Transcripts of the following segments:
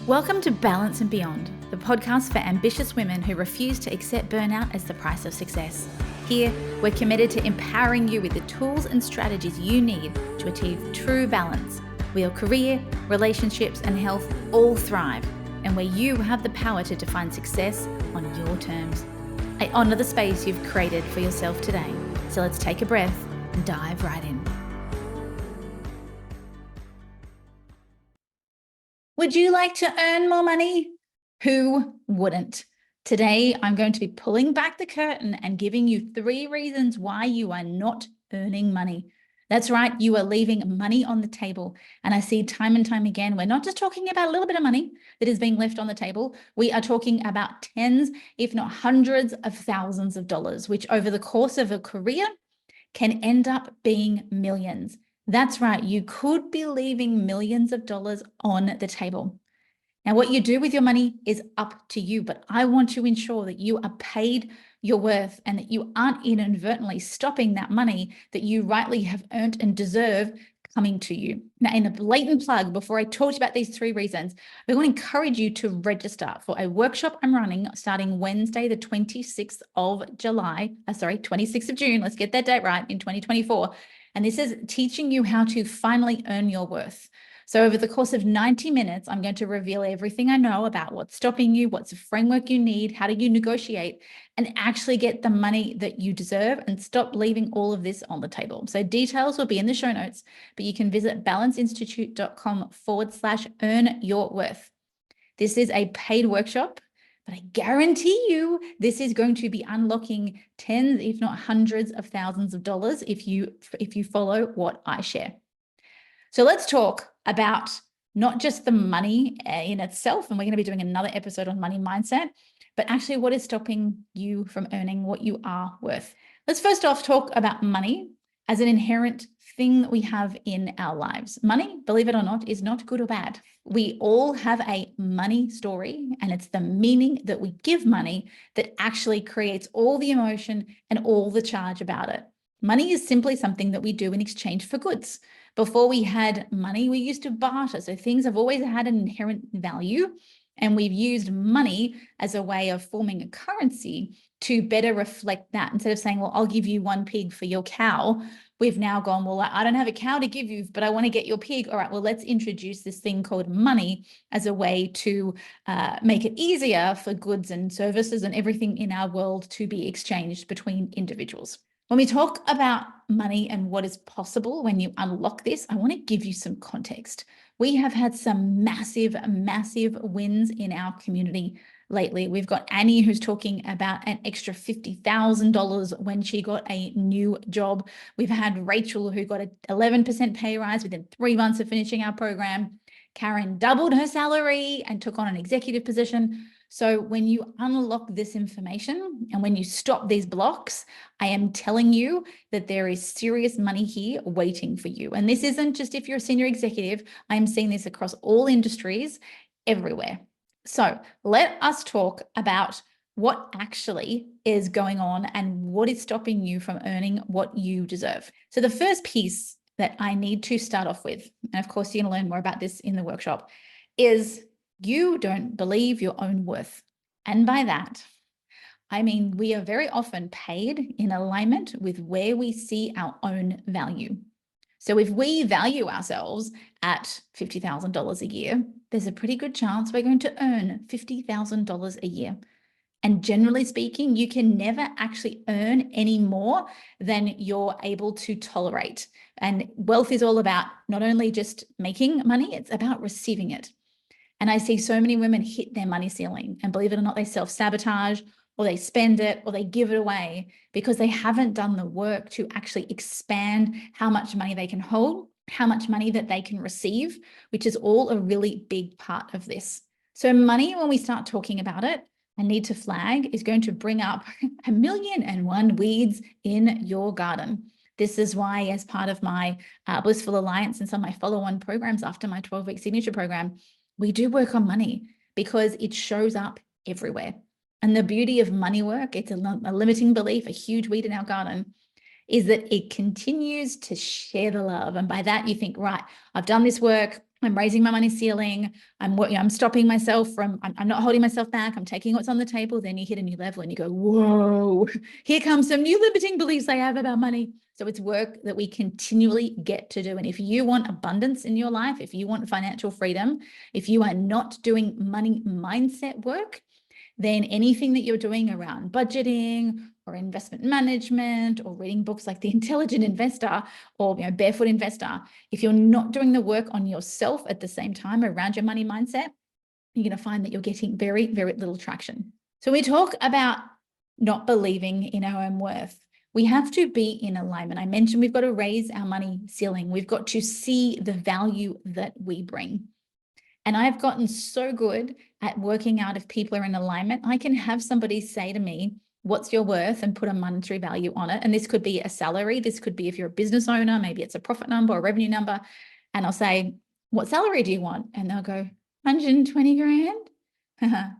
Welcome to Balance and Beyond, the podcast for ambitious women who refuse to accept burnout as the price of success. Here, we're committed to empowering you with the tools and strategies you need to achieve true balance, where your career, relationships, and health all thrive, and where you have the power to define success on your terms. I honor the space you've created for yourself today. So let's take a breath and dive right in. Would you like to earn more money? Who wouldn't? Today, I'm going to be pulling back the curtain and giving you 3 reasons why you are not earning money. That's right, you are leaving money on the table. And I see time and time again, we're not just talking about a little bit of money that is being left on the table. We are talking about tens, if not hundreds of thousands of dollars, which over the course of a career can end up being millions. That's right, you could be leaving millions of dollars on the table. Now, what you do with your money is up to you, but I want to ensure that you are paid your worth and that you aren't inadvertently stopping that money that you rightly have earned and deserve coming to you. Now, in a blatant plug, before I talk about these 3 reasons, I want to encourage you to register for a workshop I'm running starting Wednesday, the 26th of June. Let's get that date right, in 2024. And this is teaching you how to finally earn your worth. So over the course of 90 minutes, I'm going to reveal everything I know about what's stopping you, what's the framework you need, how do you negotiate, and actually get the money that you deserve and stop leaving all of this on the table. So details will be in the show notes, but you can visit balanceinstitute.com/earn your worth. This is a paid workshop, but I guarantee you this is going to be unlocking tens, if not hundreds of thousands of dollars if you follow what I share. So let's talk about not just the money in itself, and we're going to be doing another episode on money mindset, but actually what is stopping you from earning what you are worth. Let's first off talk about money as an inherent thing that we have in our lives. Money, believe it or not, is not good or bad. We all have a money story, and it's the meaning that we give money that actually creates all the emotion and all the charge about it. Money is simply something that we do in exchange for goods. Before we had money, we used to barter. So things have always had an inherent value, and we've used money as a way of forming a currency to better reflect that. Instead of saying, well, I'll give you 1 pig for your cow, we've now gone, well, I don't have a cow to give you, but I want to get your pig. All right, well, let's introduce this thing called money as a way to make it easier for goods and services and everything in our world to be exchanged between individuals. When we talk about money and what is possible when you unlock this, I want to give you some context. We have had some massive, massive wins in our community lately. We've got Annie who's talking about an extra $50,000 when she got a new job. We've had Rachel who got an 11% pay rise within 3 months of finishing our program. Karen doubled her salary and took on an executive position. So when you unlock this information and when you stop these blocks, I am telling you that there is serious money here waiting for you. And this isn't just if you're a senior executive. I am seeing this across all industries everywhere. So let us talk about what actually is going on and what is stopping you from earning what you deserve. So the first piece that I need to start off with, and of course you're going to learn more about this in the workshop, is you don't believe your own worth. And by that, I mean, we are very often paid in alignment with where we see our own value. So if we value ourselves at $50,000 a year, there's a pretty good chance we're going to earn $50,000 a year. And generally speaking, you can never actually earn any more than you're able to tolerate. And wealth is all about not only just making money, it's about receiving it. And I see so many women hit their money ceiling, and believe it or not, they self-sabotage or they spend it or they give it away because they haven't done the work to actually expand how much money they can hold, how much money that they can receive, which is all a really big part of this. So money, when we start talking about it, I need to flag, is going to bring up 1,000,001 weeds in your garden. This is why, as part of my Blissful Alliance and some of my follow-on programs after my 12-week signature program, we do work on money because it shows up everywhere. And the beauty of money work, it's a limiting belief, a huge weed in our garden, is that it continues to share the love. And by that, you think, right, I've done this work, I'm raising my money ceiling. I'm stopping myself from, I'm not holding myself back. I'm taking what's on the table. Then you hit a new level and you go, whoa, here comes some new limiting beliefs I have about money. So it's work that we continually get to do. And if you want abundance in your life, if you want financial freedom, if you are not doing money mindset work, then anything that you're doing around budgeting or investment management or reading books like The Intelligent Investor or Barefoot Investor, if you're not doing the work on yourself at the same time around your money mindset, you're going to find that you're getting very, very little traction. So we talk about not believing in our own worth. We have to be in alignment. I mentioned we've got to raise our money ceiling. We've got to see the value that we bring. And I've gotten so good at working out if people are in alignment. I can have somebody say to me, what's your worth, and put a monetary value on it. And this could be a salary. This could be if you're a business owner, maybe it's a profit number or a revenue number. And I'll say, what salary do you want? And they'll go, 120 grand.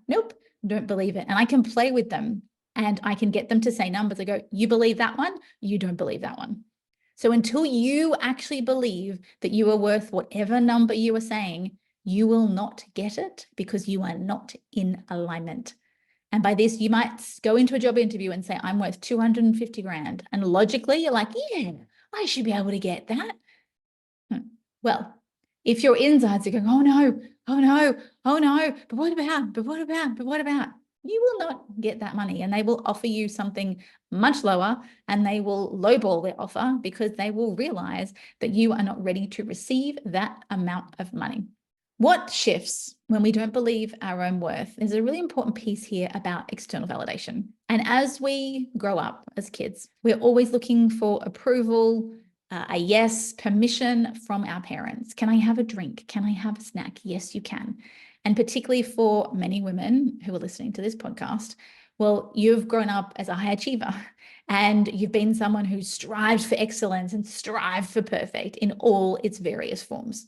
Nope, don't believe it. And I can play with them and I can get them to say numbers. I go, you believe that one? You don't believe that one. So until you actually believe that you are worth whatever number you are saying, you will not get it because you are not in alignment. And by this, you might go into a job interview and say, I'm worth 250 grand. And logically, you're like, yeah, I should be able to get that. Well, if your insides are going, oh no, oh no, oh no, but what about, but what about, but what about? You will not get that money, and they will offer you something much lower, and they will lowball their offer because they will realize that you are not ready to receive that amount of money. What shifts when we don't believe our own worth? There's a really important piece here about external validation. And as we grow up as kids, we're always looking for approval, a yes, permission from our parents. Can I have a drink? Can I have a snack? Yes, you can. And particularly for many women who are listening to this podcast, well, you've grown up as a high achiever and you've been someone who strived for excellence and strived for perfect in all its various forms.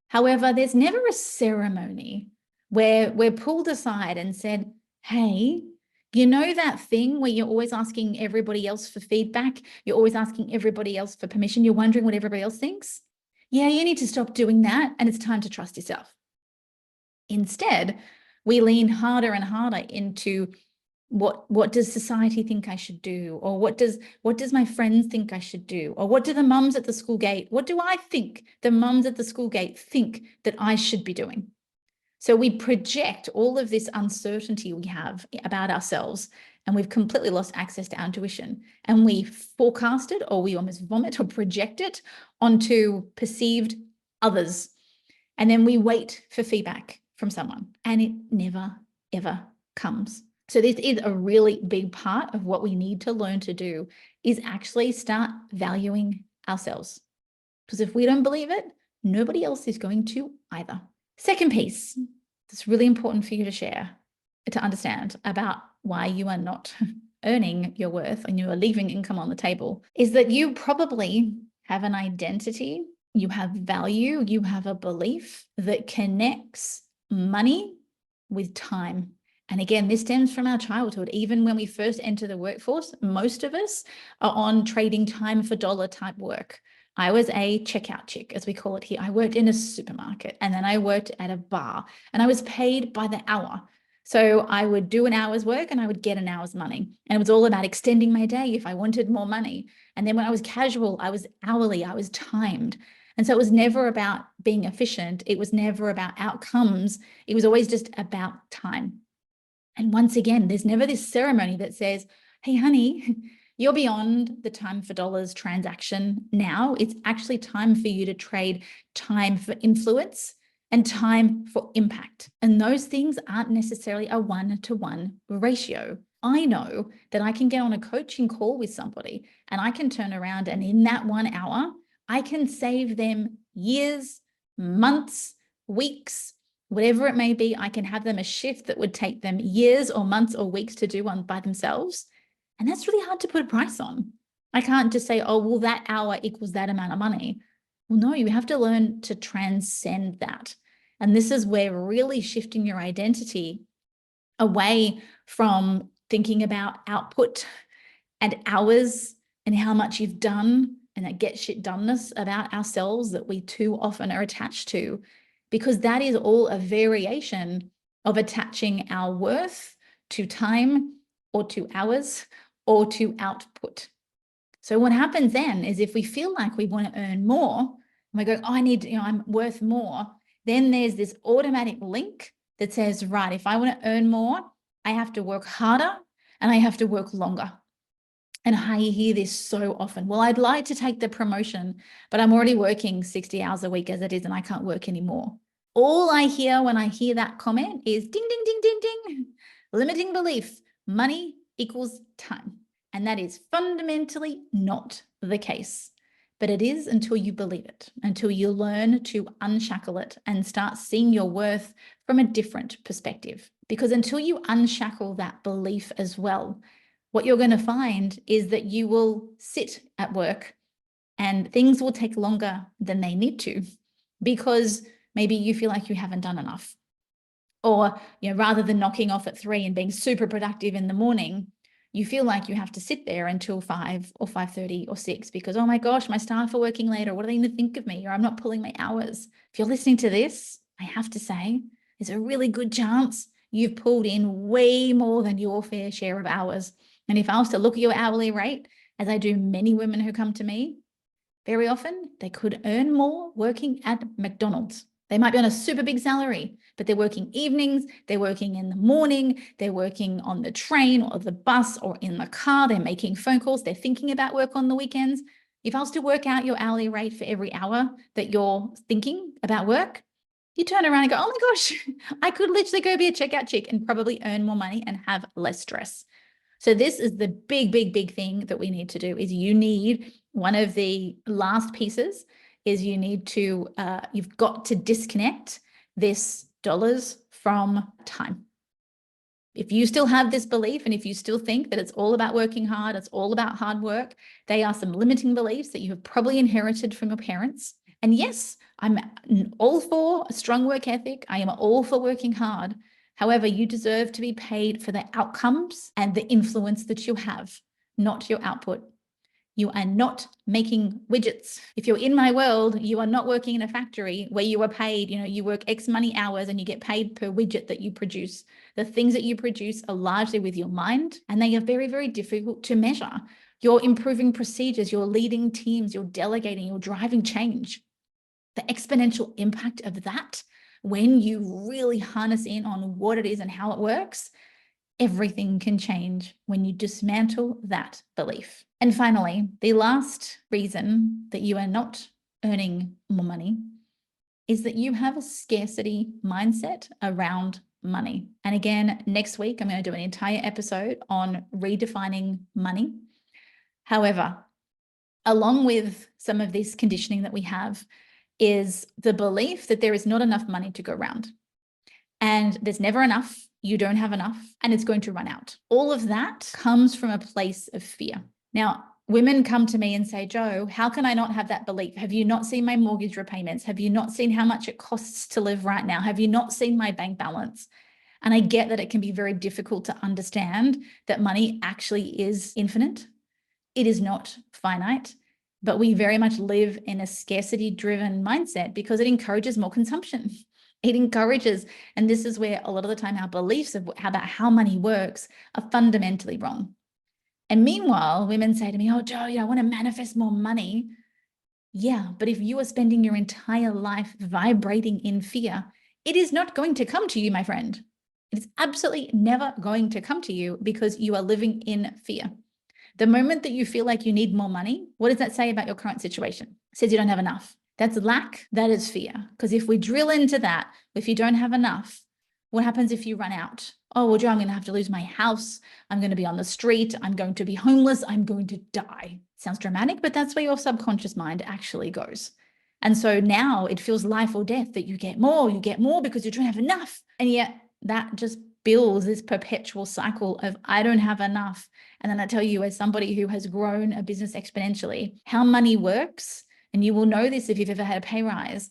However, there's never a ceremony where we're pulled aside and said, hey, you know that thing where you're always asking everybody else for feedback? You're always asking everybody else for permission. You're wondering what everybody else thinks? Yeah, you need to stop doing that, and it's time to trust yourself. Instead, we lean harder and harder into what does society think I should do? Or what does my friends think I should do? Or what do the mums at the school gate, what do I think the mums at the school gate think that I should be doing? So we project all of this uncertainty we have about ourselves, and we've completely lost access to our intuition. And we forecast it, or we almost vomit or project it onto perceived others. And then we wait for feedback from someone, and it never, ever comes. So this is a really big part of what we need to learn to do, is actually start valuing ourselves. Because if we don't believe it, nobody else is going to either. Second piece that's really important for you to share, to understand about why you are not earning your worth and you are leaving income on the table, is that you probably have an identity, you have value, you have a belief that connects money with time. And again, this stems from our childhood. Even when we first enter the workforce, most of us are on trading time for dollar type work. I was a checkout chick, as we call it here. I worked in a supermarket, and then I worked at a bar, and I was paid by the hour. So I would do an hour's work and I would get an hour's money. And it was all about extending my day if I wanted more money. And then when I was casual, I was hourly, I was timed. And so it was never about being efficient. It was never about outcomes. It was always just about time. And once again, there's never this ceremony that says, hey, honey, you're beyond the time for dollars transaction now. It's actually time for you to trade time for influence and time for impact. And those things aren't necessarily a 1-to-1 ratio. I know that I can get on a coaching call with somebody and I can turn around, and in that 1 hour, I can save them years, months, weeks, whatever it may be. I can have them a shift that would take them years or months or weeks to do by themselves. And that's really hard to put a price on. I can't just say, oh, well, that hour equals that amount of money. Well, no, you have to learn to transcend that. And this is where really shifting your identity away from thinking about output and hours and how much you've done and that get shit doneness about ourselves that we too often are attached to, because that is all a variation of attaching our worth to time or to hours or to output. So what happens then is if we feel like we want to earn more and we go, oh, I'm worth more, then there's this automatic link that says, right, if I want to earn more, I have to work harder and I have to work longer. And I hear this so often. Well, I'd like to take the promotion, but I'm already working 60 hours a week as it is, and I can't work anymore. All I hear when I hear that comment is ding, ding, ding, ding, ding. Limiting belief, money equals time. And that is fundamentally not the case. But it is until you believe it, until you learn to unshackle it and start seeing your worth from a different perspective. Because until you unshackle that belief as well, what you're going to find is that you will sit at work and things will take longer than they need to, because maybe you feel like you haven't done enough. Or, rather than knocking off at 3 and being super productive in the morning, you feel like you have to sit there until 5 or 5:30 or 6 because, oh my gosh, my staff are working later. What are they going to think of me? Or I'm not pulling my hours. If you're listening to this, I have to say, there's a really good chance you've pulled in way more than your fair share of hours. And if I was to look at your hourly rate, as I do many women who come to me, very often they could earn more working at McDonald's. They might be on a super big salary, but they're working evenings, they're working in the morning, they're working on the train or the bus or in the car, they're making phone calls, they're thinking about work on the weekends. If I was to work out your hourly rate for every hour that you're thinking about work, you turn around and go, oh my gosh, I could literally go be a checkout chick and probably earn more money and have less stress. So this is the big, big, big thing that we need to do is you need one of the last pieces is you need to, you've got to disconnect this dollars from time. If you still have this belief and if you still think that it's all about working hard, it's all about hard work, they are some limiting beliefs that you have probably inherited from your parents. And yes, I'm all for a strong work ethic. I am all for working hard. However, you deserve to be paid for the outcomes and the influence that you have, not your output. You are not making widgets. If you're in my world, you are not working in a factory where you are paid, you work X many hours and you get paid per widget that you produce. The things that you produce are largely with your mind, and they are very, very difficult to measure. You're improving procedures, you're leading teams, you're delegating, you're driving change. The exponential impact of that, when you really harness in on what it is and how it works, everything can change when you dismantle that belief. And finally, the last reason that you are not earning more money is that you have a scarcity mindset around money. And again, next week, I'm going to do an entire episode on redefining money. However, along with some of this conditioning that we have is the belief that there is not enough money to go around. And there's never enough, you don't have enough, and it's going to run out. All of that comes from a place of fear. Now, women come to me and say, Jo, how can I not have that belief? Have you not seen my mortgage repayments? Have you not seen how much it costs to live right now? Have you not seen my bank balance? And I get that it can be very difficult to understand that money actually is infinite. It is not finite, but we very much live in a scarcity-driven mindset because it encourages more consumption. It encourages, and this is where a lot of the time our beliefs about how money works are fundamentally wrong. And meanwhile, women say to me, oh, Jo, I want to manifest more money. Yeah, but if you are spending your entire life vibrating in fear, it is not going to come to you, my friend. It is absolutely never going to come to you because you are living in fear. The moment that you feel like you need more money, what does that say about your current situation? It says you don't have enough. That's lack, that is fear. Because if we drill into that, if you don't have enough, what happens if you run out? Oh, well, Jo, I'm going to have to lose my house. I'm going to be on the street. I'm going to be homeless. I'm going to die. Sounds dramatic, but that's where your subconscious mind actually goes. And so now it feels life or death that you get more because you don't have enough. And yet that just builds this perpetual cycle of I don't have enough. And then I tell you, as somebody who has grown a business exponentially, how money works, and you will know this if you've ever had a pay rise,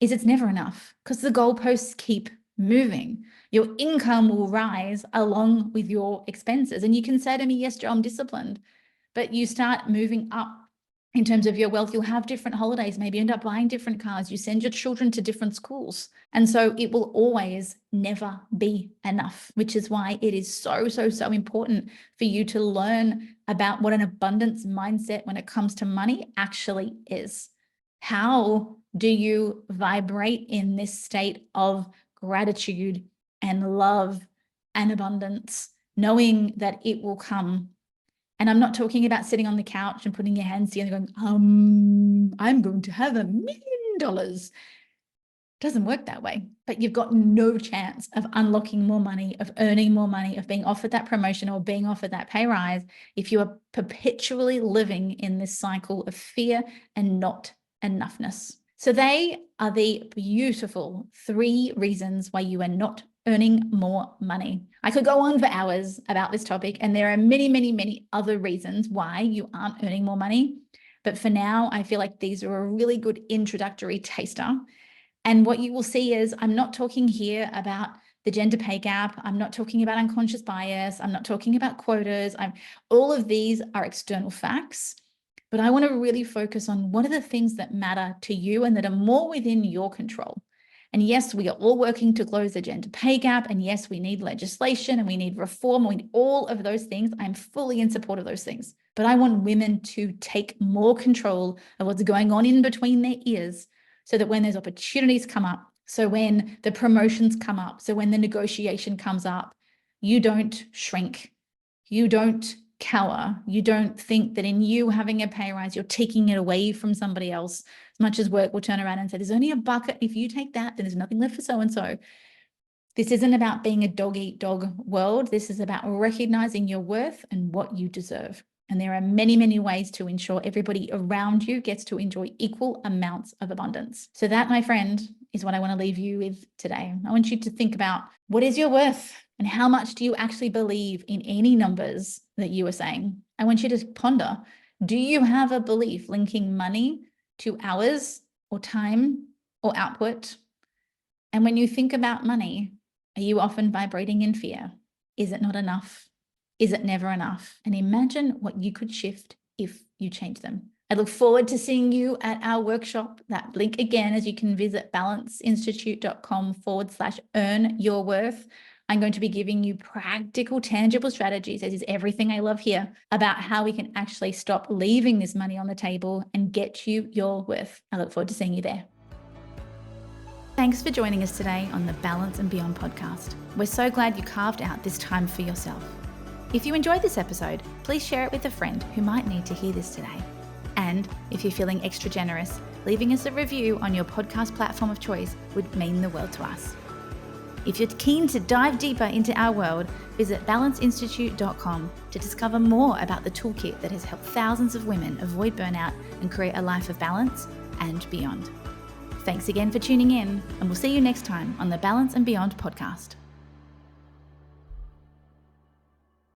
is it's never enough because the goalposts keep moving. Your income will rise along with your expenses. And you can say to me, yes, Jo, I'm disciplined, but you start moving up In terms of your wealth, you'll have different holidays, maybe end up buying different cars, you send your children to different schools. And so it will always never be enough, which is why it is so, so, so important for you to learn about what an abundance mindset when it comes to money actually is. How do you vibrate in this state of gratitude and love and abundance, knowing that it will come? And I'm not talking about sitting on the couch and putting your hands together going, I'm going to have $1 million. Doesn't work that way, but you've got no chance of unlocking more money, of earning more money, of being offered that promotion or being offered that pay rise if you are perpetually living in this cycle of fear and not enoughness. So they are the beautiful 3 reasons why you are not earning more money. I could go on for hours about this topic, and there are many, many, many other reasons why you aren't earning more money. But for now, I feel like these are a really good introductory taster. And what you will see is I'm not talking here about the gender pay gap. I'm not talking about unconscious bias. I'm not talking about quotas. All of these are external facts. But I want to really focus on what are the things that matter to you and that are more within your control. And yes, we are all working to close the gender pay gap. And yes, we need legislation and we need reform. We need all of those things. I'm fully in support of those things. But I want women to take more control of what's going on in between their ears so that when those opportunities come up, so when the promotions come up, so when the negotiation comes up, you don't shrink, you don't cower, you don't think that in you having a pay rise, you're taking it away from somebody else. As much as work will turn around and say, there's only a bucket. If you take that, then there's nothing left for so-and-so. This isn't about being a dog-eat-dog world. This is about recognizing your worth and what you deserve. And there are many, many ways to ensure everybody around you gets to enjoy equal amounts of abundance. So that, my friend, is what I want to leave you with today. I want you to think about what is your worth and how much do you actually believe in any numbers that you are saying? I want you to ponder, do you have a belief linking money to hours or time or output? And when you think about money, are you often vibrating in fear? Is it not enough? Is it never enough? And imagine what you could shift if you change them. I look forward to seeing you at our workshop. That link again, as you can visit balanceinstitute.com/earn-your-worth. I'm going to be giving you practical, tangible strategies, as is everything I love here, about how we can actually stop leaving this money on the table and get you your worth. I look forward to seeing you there. Thanks for joining us today on the Balance and Beyond podcast. We're so glad you carved out this time for yourself. If you enjoyed this episode, please share it with a friend who might need to hear this today. And if you're feeling extra generous, leaving us a review on your podcast platform of choice would mean the world to us. If you're keen to dive deeper into our world, visit balanceinstitute.com to discover more about the toolkit that has helped thousands of women avoid burnout and create a life of balance and beyond. Thanks again for tuning in, and we'll see you next time on the Balance and Beyond podcast.